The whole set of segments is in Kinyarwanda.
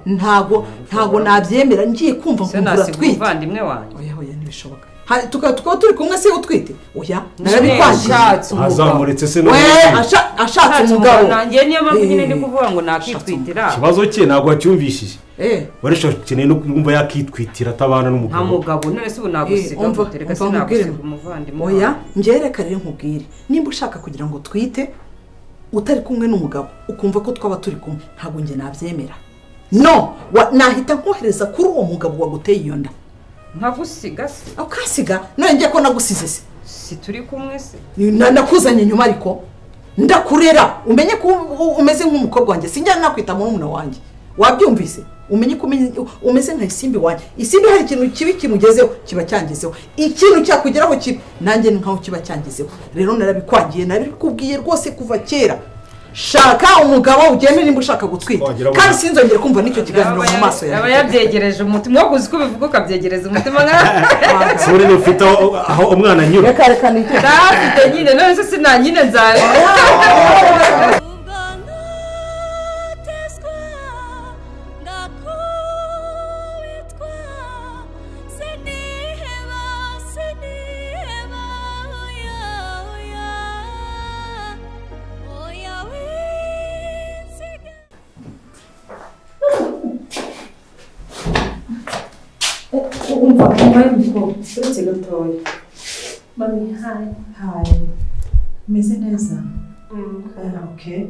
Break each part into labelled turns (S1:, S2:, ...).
S1: ntago nabyemera ngiye kumva nkumvura twite
S2: umuvandimwe wanjye
S1: oya ntibishoboka tukaba turi kumwe se utwite oya narabikwangiye
S3: azamuretse se
S1: ashatse umugabo
S2: nanjye niyo mpamvu nyine ndi kuvuga ngo nakitwitira
S3: ikibazo cye ntabwo wacyumvishije waresha ukeneye no kumva yakitwitira atabana n'umugabo
S2: nta mugabo none se ubu nagusiga gutereka se nagusiga umuvandimwe
S1: oya ngereka rero nkubwire nimba ushaka kugira ngo twite utari kumwe n'umugabo ukumva ko twaba turi kumwe ntabwo nge nabyemera no nahita nkohereza kuri uwo mugabo waguteye iyo nda
S2: nkagusiga se
S1: ukasiga none ngiye ko nagusize se
S2: si turi kumwe se
S1: nakuzanye nyuma ariko ndakurera umenye ko umeze nk'umukobwa wanjye sinjya nakwita murumuna wanjye wabyumvise umenye ko umeze nka isimbi wanjye isimbi hari ikintu kibi kimugezeho kiba cyangezeho ikintu cyakugeraho kibi nanjye nkaho kiba cyangezeho rero narabikwangiye narabikubwiye rwose kuva kera shaka umugabo ugende nimba ushaka gutwita kandi sinzongere kumva n'icyo kiganiro mu maso yawe
S2: aba yabyegereje umutima wo kuzi ko bivuga ukabyegereza umutima nka
S3: sore ufite aho umwana anyura
S1: reka n'icyo
S2: ndafite nyine none se sinanyine nzawe
S4: umva mukobwa uretse gatoya
S5: mami
S4: hayi umeze neza okay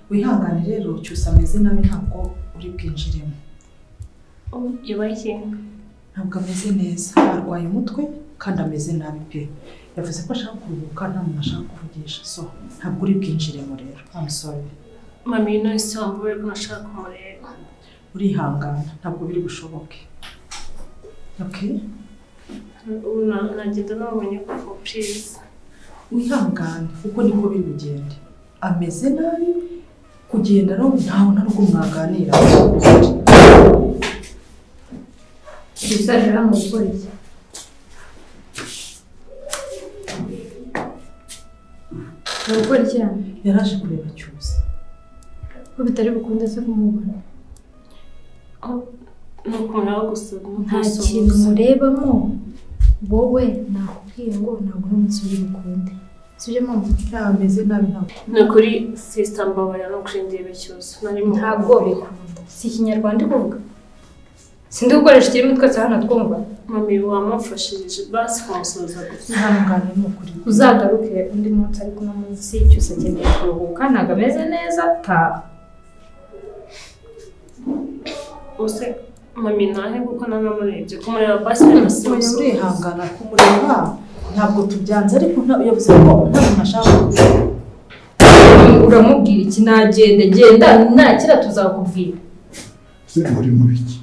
S4: wihangane rero cyusa ameze nabi ntabwo uri bwinjiremo
S5: yubaye
S4: ntabwo ameze neza arwaye umutwe kandi ameze nabi pe yavuze ko ashaka kuruhuka nta muntu ashaka kuvugisha so ntabwo uri bwinjiremo rero I'm sorry
S5: mami no isambure ko nashaka kumureba
S4: urihangana ntabwo biri bushoboke okay
S5: nagenda nabonye ko please
S4: wihangane kuko niko biri bugende ameze nabi kugenda no ntaho ntabwo mwaganira
S5: bisajira mu polisi gukora cyane
S4: yaraje kureba cyusa
S5: ko bitari bukunde se kumubona nuko nawe gusa
S6: nta kintu murebamo wowe nakubwiye ngo ntabwo n'umunsi uri bukunde sibyo mama
S4: ameze nabi ntabwo
S5: ni kuri sister mbabara no kuri ndebe cyose
S6: ntabwo bikunda si ikinyarwanda kuvuga sindi gukoresha ikirimi twese hano twumva
S5: mami wamufashije basi kumusoza gusa
S4: ihangane n'ukuri
S6: uzagaruke undi munsi ariko no munsi cyose akeneye kuruhuka ntabwo ameze neza taha
S5: use mami nahe kuko nanamurebye kumureba basi birasoza
S4: urihangana kumureba ntabwo tubyanze ariko yavuze ko nta muntu ashaka
S6: uramubwira iki nagende genda nakira tuzakubwira
S7: uri mu biki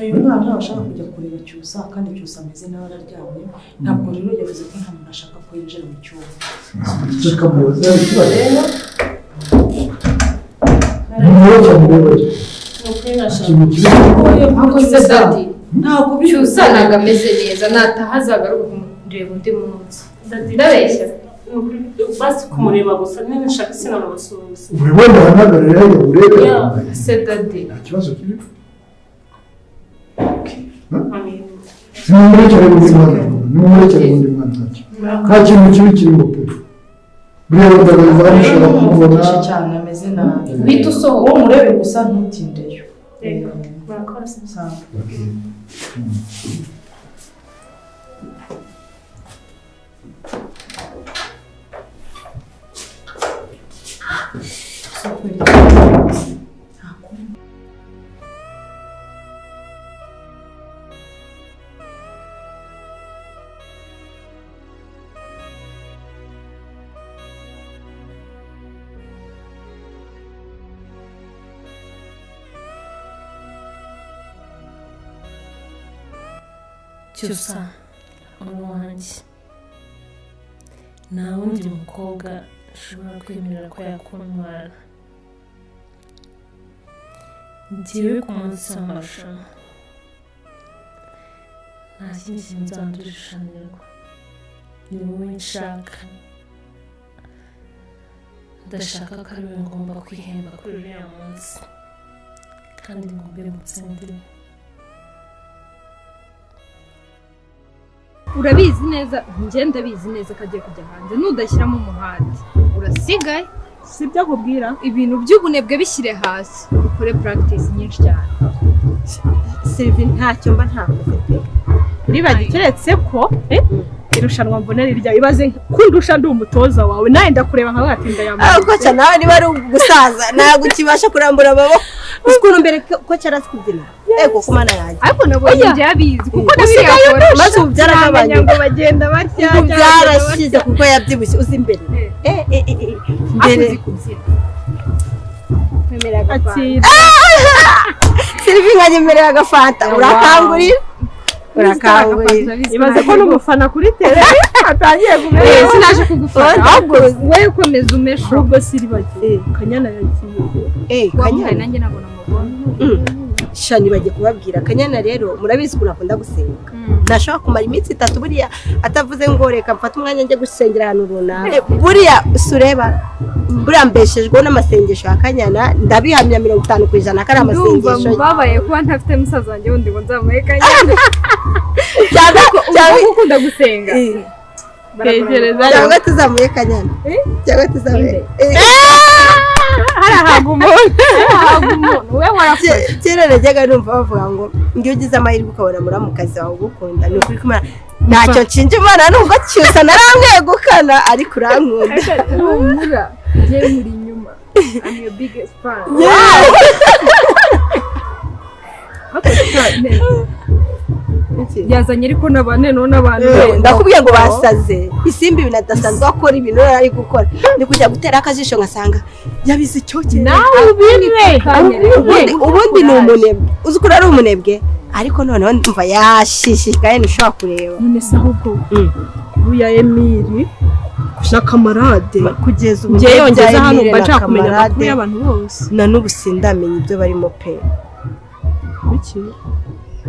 S4: uyu mwana ashaka kujya kureba cyusa kandi cyusa ameze nabi araryamye ntabwo rero yavuze ko nta muntu ashaka ko yinjira mu cyumba
S7: reka mubaze rero nimwoca mubabare
S6: ntabwo byusa ntabwo ameze neza nataha azagaruka kumureba undi munsi ndabeshya
S5: basi kumureba gusa niba nshaka sinamusubiza
S7: ubibona hanagarira rero urebe
S6: se dadi
S7: nta kibazo kiri nimumurekere undi mwana nimumurekere undi mwana nta kintu kibi kirimo pe buriya ndagaza arishobora kumubona
S4: cyane ameze nabi
S6: bita usohoka
S4: uwo murebe gusa ntutindeyo
S5: murakoze
S8: cyusa wanjye nta wundi mukobwa ushobora kwemerera ko yakuntwara njyewe ku munsi w'amarushanwa nta kindi kintu nzandushanirwa ni wowe nshaka ndashaka ko ari we ngomba kwihemba kuri uriya munsi kandi ngo mbe mutsindire.
S6: urabizi neza njye ndabizi neza ko agiye kujya hanze nudashyiramo umuhanda urasigaye
S9: sibyo akubwira
S6: ibintu by'ubunebwe bishyire hasi ukore practice nyinshi cyane.
S9: Sylvie ntacyo mba ntakoze pe ribagi keretse ko irushanwa mbonera irya ibaze kundusha ndi umutoza wawe nawe ndakureba nka watinda yambaye
S10: ko cyane nawe niba ari gusaza ntabwo kibasha kurambura amaboko ukuntu mbere ko cyarasi kubyina ego kumana yanjye
S6: ariko nabonye byabizi kuko nabiriya akora
S10: maze ubyara n'abanye
S6: ngo bagenda batya
S10: byarashize kuko yabyibushye uzi imbere
S6: mbere kubyina
S9: kwemera
S10: Sylvie nkanyemerera agafanta urakangurira
S9: ibaze ko n'umufana kuri tele atangiye kumenya
S6: sinaje kugufata ahubwo wowe ukomeza umesha
S9: ubwo Sylvie Kanyana yagiye
S10: Kanyana
S6: nanjye nabona amabona
S10: shani bagiye kubabwira Kanyana rero murabizi ko nakunda gusenga nashaka kumara iminsi 3 buriya atavuze ngo reka mfata umwanya njye gusengera ahantu runaka buriya sureba buriya mbeshejwe n'amasengesho ya Kanyana ndabihamya 50% kari amasengesho
S6: babaye kuba ntafite musaza wanjye wundi ngo nzamuhe Kanyana cyangwa ukunda gusenga
S10: cyangwa tuzamuye Kanyana cyangwa tuzamuye
S6: harahagumo we warafashe
S10: kera najyaga numva bavuga ngo ngiyo ugize amahirwe ukabona muramukazi wawe ugukunda ni ukuri kumara ntacyo nshinja Imana nubwo cyusa naramwegukana ariko urankunda
S6: humura njye muri inyuma I'm your biggest fan yazanye ariko nabane none abantu
S10: ndakubwiye ngo basaze isimbi binadasanzwe akora ibintu ari gukora ndi kujya gutera akajisho ngasanga yabize icyo cyane
S9: nawe
S10: ubundi ni umunebwe uzi ko ari umunebwe ariko noneho ndumva yashishikaye nishobora kureba
S9: none se ahubwo buya Emile na kamarade
S10: kugeza ubu
S9: ngiye yongeza hano mba nshaka kumenya amakuru y'abantu bose
S10: na n'ubu sindamenya ibyo barimo pe
S9: biki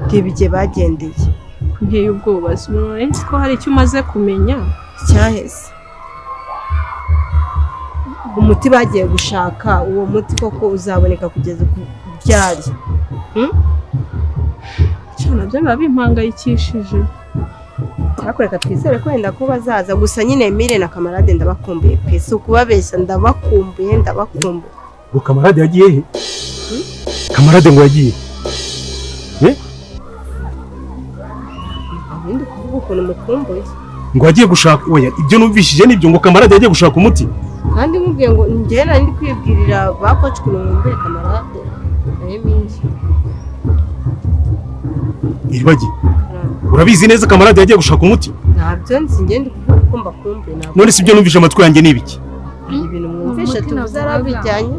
S10: tibije bagendeye
S9: nteye ubwoba sinzi ko hari icyo umaze kumenya
S10: cyaheze umuti bagiye gushaka uwo muti koko uzaboneka kugeza ku byari
S9: cyane byo biba bimpangayikishije
S10: ariko reka twizere ko wenda ko bazaza gusa nyine Emile na kamarade ndabakumbuye pe si ukubabeshya ndabakumbuye
S3: ngo kamarade yagiye he kamarade ngo yagiye
S10: ibindi kuvuga ukuntu mukumbuye
S3: ngo agiye gushaka oya ibyo numvishije nibyo ngo kamarade yagiye gushaka umuti
S10: kandi mubwiye ngo njye nari ndi kwibwirira bakoce kurumbe kamarade Emile
S3: iribagi urabizi neza kamarade yagiye gushaka umuti
S10: ntabyo nzi ngende kuvuga ko mbakumbuye ntabwo
S3: none si byo numvise amatwi yanjye nibiki
S10: ibintu mwumvishe tuvuze arabijyanye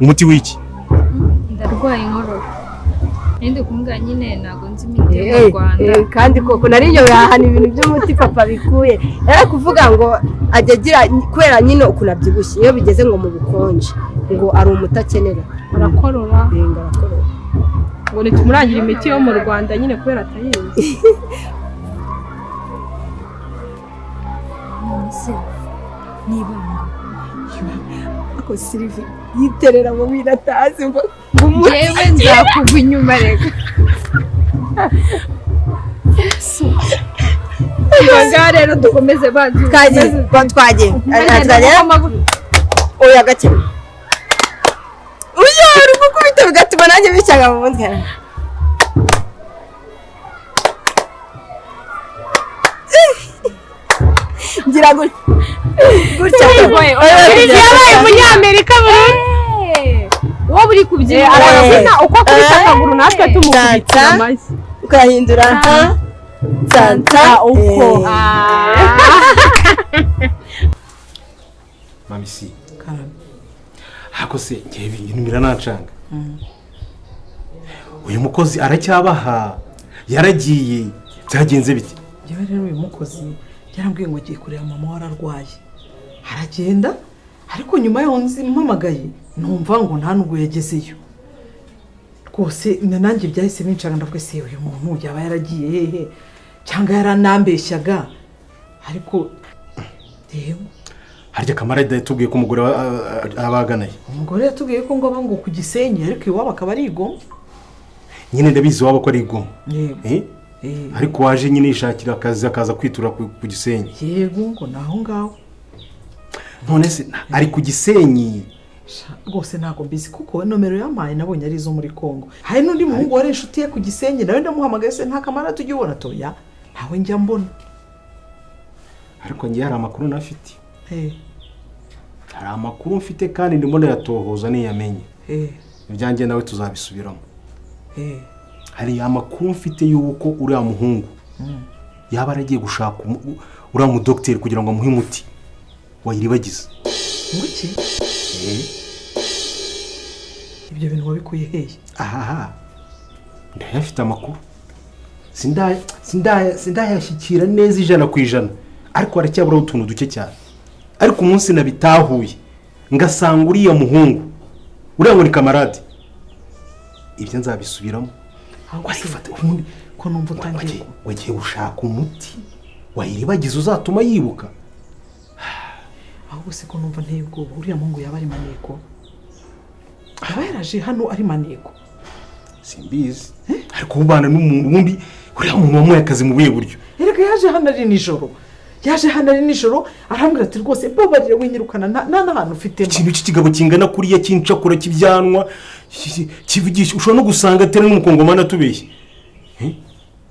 S3: umuti w'iki
S6: ndarwaye inkorora ndi kumbwa nyine ntago nzi imiti yo mu Rwanda
S10: kandi koko nariyo yahana ibintu by'umuti papa bikuye yari kuvuga ngo ajya agira kubera nyine ukuntu abyibushye iyo bigeze ngo mu bukonje ngo ari umuti akenera
S9: arakorora ngo nitumurangira imiti yo mu Rwanda nyine kubera atayizi
S6: niba
S10: ako Sylvie yiterera mu bintu atazi ngo
S6: yewe nzakugwa inyuma reka Ibaga rero dukomeze bazi
S10: twagiye oya gake uyo uri gukubita bigatuma nanjye bicaga mu mutwe ngira ngo gutya
S9: yabaye umunyamerika
S6: wowe uri kubyina
S9: arabona uko akubita akaguru natwe tumukubita amashyi
S10: ukahindura santa uko
S3: mami si hako se ngiye ibintu biranacanga uyu mukozi aracyabaha yaragiye byagenze bite
S1: yewe rero uyu mukozi yarambwiye ngo agiye kureba mama wararwaye aragenda ariko nyuma yaho mpamagaye numva ngo nta nubwo yagezeyo rwose nanjye byahise bincanga ndavuga se uyu muntu yaba yaragiye hehe cyangwa yaranambeshyaga ariko rero
S3: harya kamarade yatubwiye ko umugore abaganaye.
S1: Umugore yatubwiye ko ngo aba ngo ku Gisenyi ariko iwabo akaba ari igoma.
S3: Nyine ndabizi wabo ko ari igoma. Ariko waje nyine yishakira akazi akaza kwitura ku Gisenyi.
S1: Yego ngo naho ngaho.
S3: None se ari ku Gisenyi
S1: rwose ntabwo mbizi kuko nomero yampaye nabonye ari izo muri Kongo. Hari n'undi muhungu wari inshuti ye ku Gisenyi nawe ndamuhamagaye se nta kamara tujye ubona toya ntawe njya mbona.
S3: Ariko ngiye hari amakuru nafite. Hari amakuru mfite kandi ndimo ndayatohoza niyamenye. Ibyanjye nawe tuzabisubiramo. Hari amakuru mfite yuko uriya muhungu yaba aragiye gushaka uriya mu docteur kugira ngo amuhe umuti wayiribagiza.
S1: Nguki? Ibyo bintu wabikuye hehe?
S3: Aha. Ndayafite amakuru. Sindayashyikira neza 100%. Ariko aracyabura utuntu duke cyane. Ariko umunsi nabitahuye ngasanga uriya muhungu uriya muri kamarade ibyo nzabisubiramo.
S1: Wayifata ubundi ko numva utangiye
S3: wagiye gushaka umuti wayiribagiza uzatuma yibuka.
S1: Ahubwo se ko numva nteye ubwoba uriya muhungu yaba ari maneko. Aba yaraje hano ari maneko.
S3: Simbizi. Ariko ubana n'umuntu ubundi uriya muntu wamuye akazi mu buye buryo.
S1: Erega yaje hano ari nijoro. Yaje hano ari nijoro arambwira ati rwose babarire winyirukana nta hantu ufite.
S3: Ikintu cy'ikigabo kingana kuriya kincakura kibyanwa kivugisha ushobora no gusanga atari n'umukongomana atubeshye.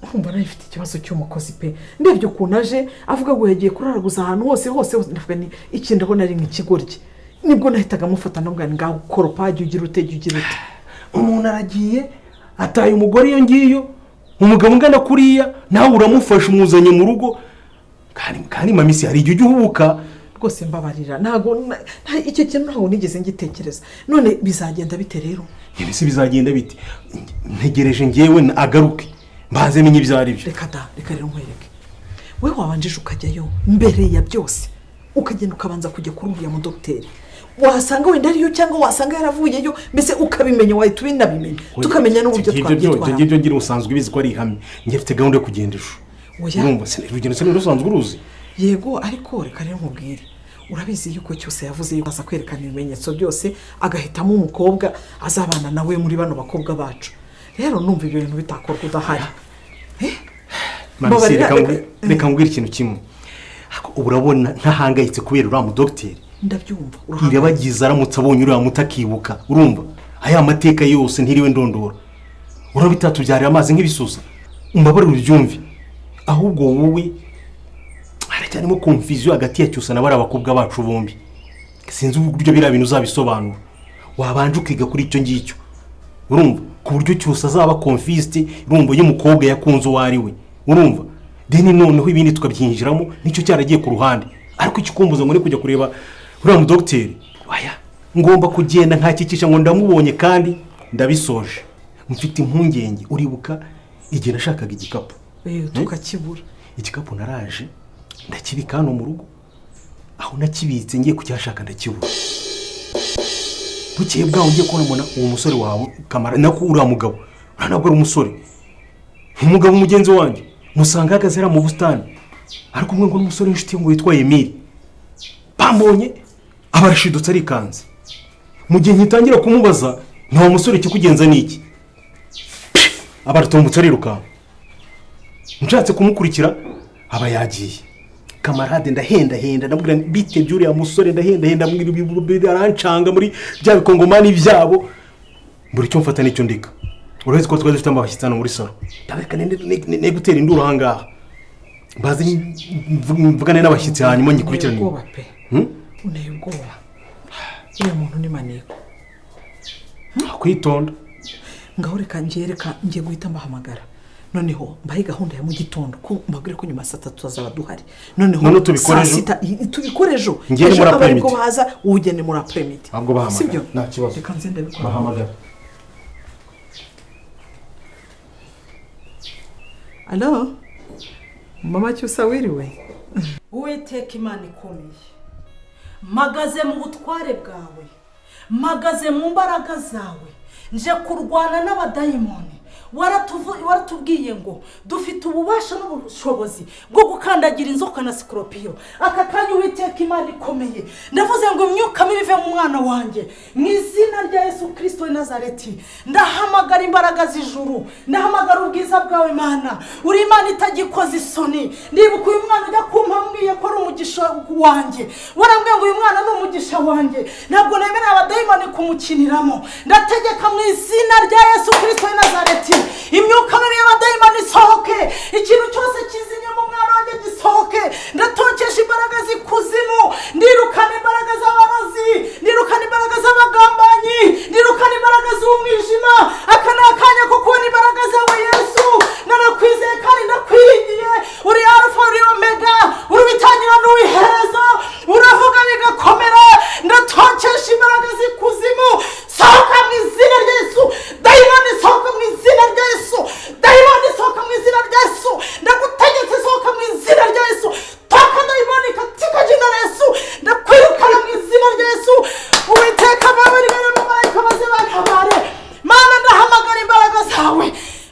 S1: Kumva nawe ifite ikibazo cy'umukozi pe. Ndebye ukuntu aje avuga ngo yagiye kuraraguza ahantu hose ndavuga ni ikindi aho nari nk'ikigoryi. Nibwo nahitaga mufata no ngani ngaho koropaje ugira ute.
S3: Umuntu aragiye ataye umugore iyo ngiyo umugabo ngana kuriya nawe uramufasha umuzanye mu rugo kandi mamisi hari igihe uhubuka
S1: rwose mbabarira ntago icyo kintu ntago nigeze ngitekereza. None bizagenda bite rero?
S3: Ibisi bizagenda bite? Ntegereje ngewe agaruke mbaze menye ibyari byo.
S1: Reka rero nkwereke. We wabanjije ukajyayo mbere ya byose ukagenda ukabanza kujya kuri uriya mu docteur. Wasanga wenda ariyo cyangwa wasanga yaravuyeyo mbese ukabimenya wahita ubinabimenya tukamenya n'uburyo twabyitwara.
S3: Ngibyo ngira usanzwe bizi ko ari ihame ngifite gahunda yo kugendesha. Urumva se urugendo se rusanzwe uruzi?
S1: Yego ariko reka rero nkubwire urabizi yuko cyose yavuze yuko aza kwerekana ibimenyetso byose agahitamo umukobwa azabana nawe muri bano bakobwa bacu. Rero numva ibyo bintu bitakorwa udahari.
S3: Reka ngwira ikintu kimwe. Urabona ntahangayitse kubera uriya mu docteur.
S1: Ndabyumva
S3: irabagiza aramutse abonye uriya mutakibuka. Urumva aya mateka yose ntiriwe ndondora. Urabitatu byari amazi nk'ibisusa. Umbabare ubyumve. Ahubwo wowe haracyarimo confusion hagati ya cyusa n'abari abakobwa bacu bombi. Sinzi uburyo bira bintu uzabisobanura. Wabanje ukiga kuri icyo ngicyo. Urumva ku buryo cyusa azaba confused urumva y'umukobwa yakunze wari we. Urumva deni noneho ibindi tukabyinjiramo nicyo cyaragiye ku ruhande. Ariko ikikumbuza ngo ne kujya kureba uriya mu docteur. Waya ngomba kugenda nkakikisha ngo ndamubonye kandi ndabisoje. Mfite impungenge uribuka igihe nashakaga igikapu.
S1: Tukakibura.
S3: Igikapu naraje ndakibika hano mu rugo. Aho nakibitse ngiye kucyashaka ndakibura. Bukeye bwaho ngiye kubona uwo musore wawe kamara nako uriya mugabo. Ntabwo ari umusore. Umugabo mugenzi wanjye musanga hagazera mu bustani. Ariko umwe ngo n'umusore inshuti ngo yitwa Emile. Bambonye abarashidutse ari kanze. Mu gihe ngitangira kumubaza nta musore kikugenza niki. Abaratumbutse ariruka. Nshatse kumukurikira aba yagiye. Kamarade ndahenda ndamubwira bite byuriya musore ndahenda mwiri arancanga muri bya bikongomani byabo. Buri cyo mfata nicyo ndika. Uretse ko twari dufite amabashyitano muri salo. Ndabeka ne gutera induru hangaha. Bazi mvugane n'abashyitsi hanyuma ngikurikirane.
S1: Uneye ubwoba. Iyo muntu ni maneko.
S3: Kwitonda.
S1: Ngaho reka ngiye guhita mbahamagara. Noneho mbaye gahunda ya mu gitondo ko mbabwire ko nyuma saa 3 tuzaba duhari. Noneho tubikorejo.
S3: Ngiye muri après-midi.
S1: Ko baza ugene muri après-midi.
S3: Ahubwo bahamagara.
S1: Sibyo?
S3: Nta kibazo.
S1: Reka nze ndabikora.
S3: Bahamagara.
S1: Allo? Mama cyusa wiriwe?
S4: Uwiteka Imana ikomeye. Magaze mu butware bwawe. Magaze mu mbaraga zawe. Nje kurwana n'abadayimoni. waratubwiye ngo dufite ububasha n'ubushobozi bwo gukandagira inzoka na sikoropiyo. Aka kanya Uwiteka Imana ikomeye ndavuze ngo imyuka mibi ive mu mwana wanjye mu izina rya Yesu Kristo w'i Nazareti. Ndahamagara imbaraga z'ijuru, ndahamagara ubwiza bwawe Mana. Uri Imana itagikoze isoni. Ndibuka uyu mwana ujya kumpambwiye ko ari umugisha wanjye, warambwiye ngo uyu mwana ni umugisha wanjye, ntabwo nemera abadayimoni kumukiniramo. Ndategeka mu izina rya Yesu Kristo w'i Nazareti, imyuka mibi y'abadayimoni isohoke, ikintu cyose kizinye mu mwana wanjye gisohoke. Ndatokesha imbaraga z'ikuzimu, ndirukana imbaraga z'abarozi, ndirukana imbaraga z'abagambanyi, ndirukana imbaraga z'umwijima. Aka ni akanya ko kubona imbaraga zawe Yesu. Narakwizeye kandi ndakwiringiye. Uri Alpha uri Omega, uri bitangira n'uwiherezo, uravuga bigakomera. Ndatokesha imbaraga z'ikuzimu, sohoka mu izina rya Yesu. Dayimoni sohoka mu izina rya Yesu, dayimoni sohoka mu izina rya Yesu. Ndagutegetse sohoka mu izina rya Yesu. Toka dayimoni katika jina la Yesu. Ndakwirukana mu izina rya Yesu. Uwiteka babiri mu marayika maze bantabare. Mana ndahamagara imbaraga zawe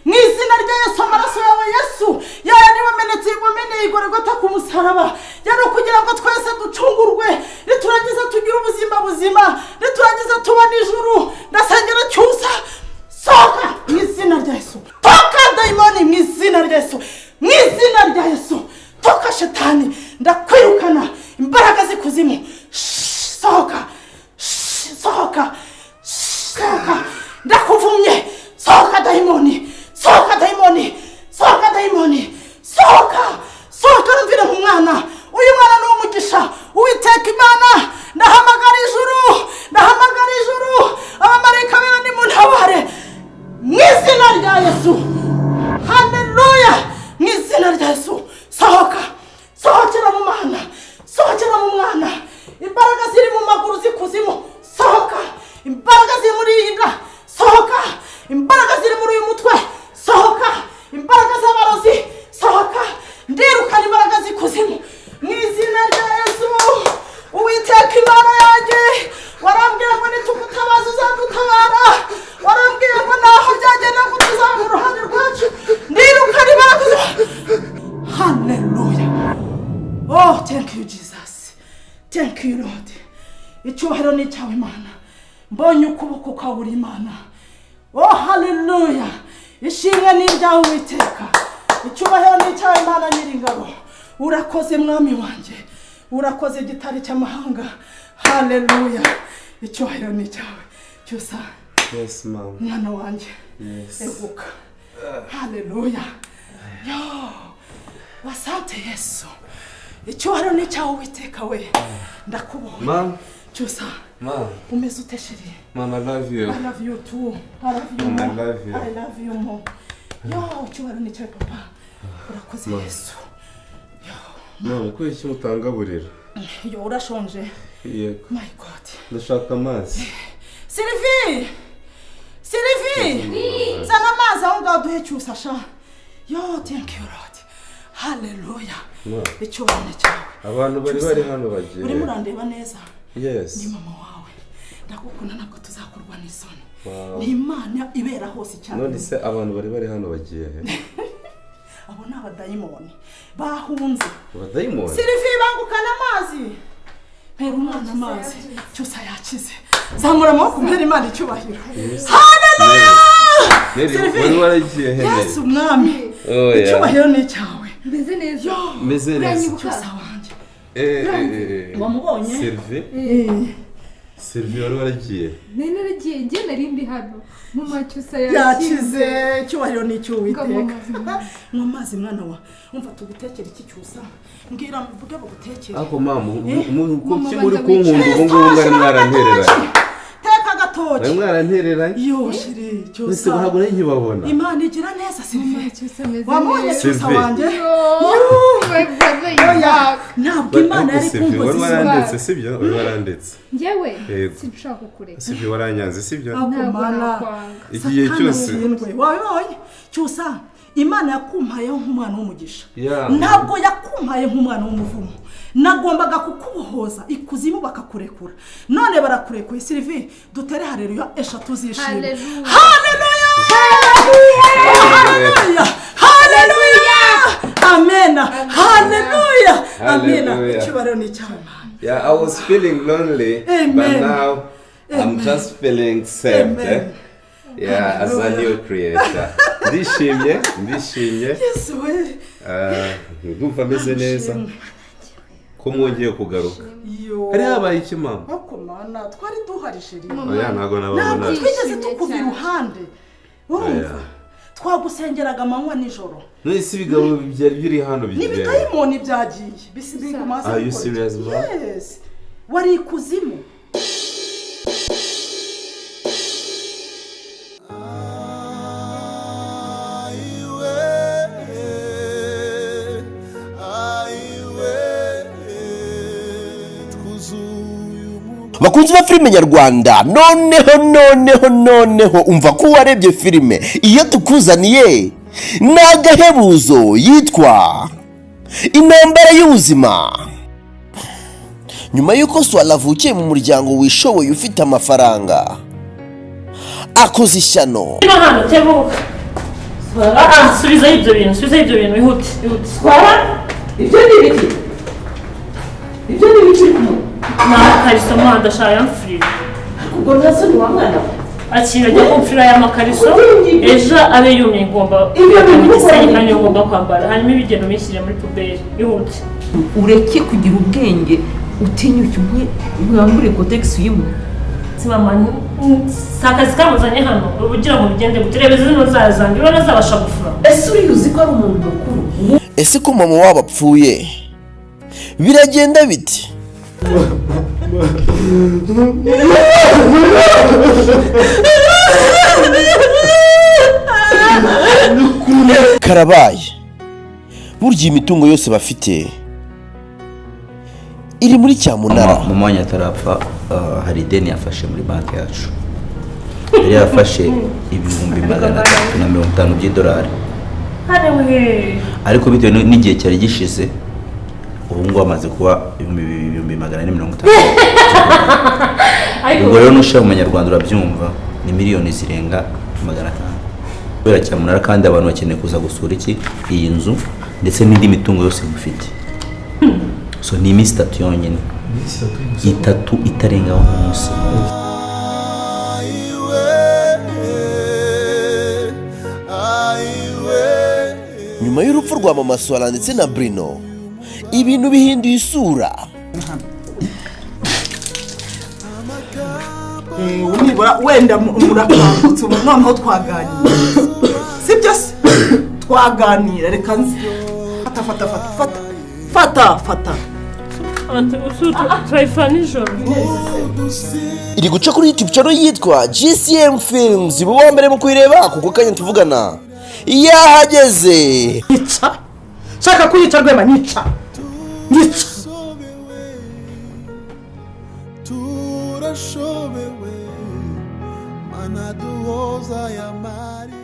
S4: mu izina rya Yesu. Amaraso yawe Yesu yaya niwe menetse igomene igorogota ku musaraba, yari kugira ngo twese ducungurwe, niturangiza tugira ubuzima buzima, niturangiza tubona ijuru. Ndasengera cyusa sohoka mu izina rya Yesu. Toka dayimoni mu izina rya Yesu, mu izina rya Yesu. Toka shetani, ndakwirukana imbaraga z'ikuzimu. Sohoka, sohoka, sohoka. Ndakuvumye, sohoka dayimoni, sohoka dayimoni, sohoka dayimoni, sohoka, sohoka. Mvira mu mwana, uyu mwana ni umugisha. Uwiteka Imana, ndahamagara ijuru, ndahamagara ijuru. Abamarayika bera nimuntabare mu izina rya Yesu. Haleluya, mu izina rya Yesu. Sohoka, sohokera mu mwana, sohokera mu mwana. Imbaraga ziri mu maguru z'ikuzimu, sohoka. Imbaraga ziri muri iyi nda, sohoka. Imbaraga ziri muri uyu mutwe, sohoka. Imbaraga z'abarozi, sohoka. Ndirukana imbaraga z'ikuzimu mu izina rya Yesu. Uwiteka Imana yanjye, warambwiye ngo nitukutabaza uzadutabara, warambwiye ngo naho byagenda ngo tuzaba mu ruhande rwacu. Ndirukana imbaraga. Haleluya. Oh, thank you Jesus, thank you Lord. Icyubahiro ni cyawe Imana, mbonye ukuboko kwawe uri Imana. Oh haleluya, ishimwe ni ryawe Uwiteka. Icyubahiro ni cyawe Imana nyiringabo. Urakoze mwami wanjye, urakoze gitare cy'amahanga. Haleluya, icyubahiro ni cyawe cyusa.
S11: Yes mama,
S4: mwana wanjye.
S11: Yes.
S4: Eguka. Haleluya. Yo, wasante Yesu. Icyubahiro ni cyawe Uwiteka we. Ndakubona
S11: mama.
S4: Cyusa,
S11: mama,
S4: umeze ute sheri?
S11: Mama, I love you.
S4: I love you too. I love you
S11: Mama,
S4: more.
S11: I love you.
S4: I love you more. Yo, icyubahiro ni cyawe papa. Urakoze Yesu.
S11: Mama, ko iki mutangaburira?
S4: Yo, urashonje?
S11: Yego.
S4: My God.
S11: Ndashaka amazi.
S4: Sylvie! Sylvie! Zana amazi aho ngaho duhe Cyusa sha. Yo, thank you Lord. Hallelujah. Icyubahiro cyawe.
S11: Abantu bari hano bagiye.
S4: Urimo urandeba neza?
S11: Yes.
S4: Ni mama wawe. Ndagukunda ntabwo tuzakorwa n'isoni.
S11: Wow.
S4: Ni Imana ibera hose cyane.
S11: None se abantu bari hano bagiye he?
S4: Abo ni abadayimoni bahunze.
S11: Abadayimoni?
S4: Sylvie bangukana amazi. Mpera umwana amazi. Cyusa yakize. Zamura amaboko mpera Imana icyubahiro. Haleluya!
S11: Wari waragiye he?
S4: Yesu mwami. Icyubahiro ni cyawe.
S6: Mbeze neza.
S11: Mbeze neza.
S4: Cyusa wanjye. Wamubonye?
S11: Sylvie? Sylvie wari waragiye?
S6: Naragiye, njye nari ndi hano. Mama Cyusa
S4: yakize. Icyubahiro ni cy'Uwiteka. Mwamazi mwana wa. Umva tugutekera iki Cyusa? Mbwira mvuge bagutekere.
S11: Ako mama, uko muri kunkunda ubu ngubu mwari mwarantereranye.
S4: Teka gatoki.
S11: Mwari mwarantereranye?
S4: Yo shiri Cyusa.
S11: Nese ntabwo nari nkibabona.
S4: Imana igira neza Sylvie.
S6: Wamubonye
S4: Cyusa wanjye? Ntabwo Imana yari kumbuza.
S11: Wari warandetse sibyo? Wari warandetse.
S6: Njyewe sinshaka kukureka.
S11: Sibyo waranyanze sibyo?
S4: Igihe cyose. Wabibonye? Cyusa, Imana yakumpayeho nk'umwana w'umugisha. Ntabwo yakumpaye nk'umwana w'umuvumo. Nagombaga kukubohoza ikuzimu bakakurekura. None barakurekuye Sylvie, dutere haleluya eshatu zishimye. Haleluya! Amen. Hallelujah. Amen.
S11: Yeah, I was feeling lonely, but now I'm just feeling saved. Yeah, as a new creator. Ndishimye.
S4: Yes, we.
S11: Ndumva meze neza. Ko mwongeye kugaruka. Hari habaye iki mama?
S4: Bakomana twari duhari sheri.
S11: Oya ntago nababona.
S4: Ntabwo twigeze tukuva iruhande. Urumva? Twagusengeraga amanywa nijoro.
S11: Nese ibigabo byari biri hano bigiye.
S4: N'ibitayimoni byagiye. Bisibiga maze.
S11: Are you serious, bro?
S4: Yes. Wari ikuzimu.
S12: bakunzi ba filime nyarwanda noneho umva ko warebye filime iyo tukuzaniye n'agahebuzo yitwa intambara y'ubuzima. nyuma y'uko Swala avukiye mu muryango wishoboye ufite amafaranga akoze ishyano.
S5: Subiza ibyo bintu ihute.
S1: Swala ibyo ni ibiki
S5: Amakariso mwanda shaya mfiri.
S1: ubwo ntazo ni wa mwana
S5: Akira ajya kumfira ya makariso ejo abe yumye ngomba isenyi ngomba kwambara hanyuma ibigeno mishyire muri puberi ihute.
S2: Ureke kugira ubwenge utinyuke mwambure kotegisi y'imwe.
S5: Mama sakazi kamuzanye hano ubugira ngo bigende guterebe zino zazanga ibona zabasha gufura.
S1: Ese uriuzi ko ari umuntu mukuru?
S12: Ese ko mama wabo apfuye biragenda biti? Karabaye burya imitungo yose bafite iri muri cyamunara.
S13: Mu mwanya atarapfa hari ideni yafashe muri banki yacu yari yafashe ibihumbi 350 by'idolari ariko bitewe n'igihe cyari gishize ubu ngo amaze kuba ibihumbi 450. ubwo rero nushaka mu Nyarwanda urabyumva ni miliyoni zirenga 500 kubera cyamunara kandi abantu bakeneye kuza gusura iyi nzu ndetse n'indi mitungo yose mufite. So ni iminsi 3 yonyine 3 itarengaho umunsi.
S12: nyuma y'urupfu rwa mama Swala ndetse na Bruno ibintu bihinduye isura.
S4: Unibura wenda murakangutse ubu noneho twaganira sibyo se twaganira reka nzi fata
S12: iri guca kuri YouTube channel yitwa GCM Films. Bo wa mbere mu kuyireba kuko kanya tuvugana yahageze.
S4: Nica shaka kuyica rwema nica turashobewe manaduhoza ya mari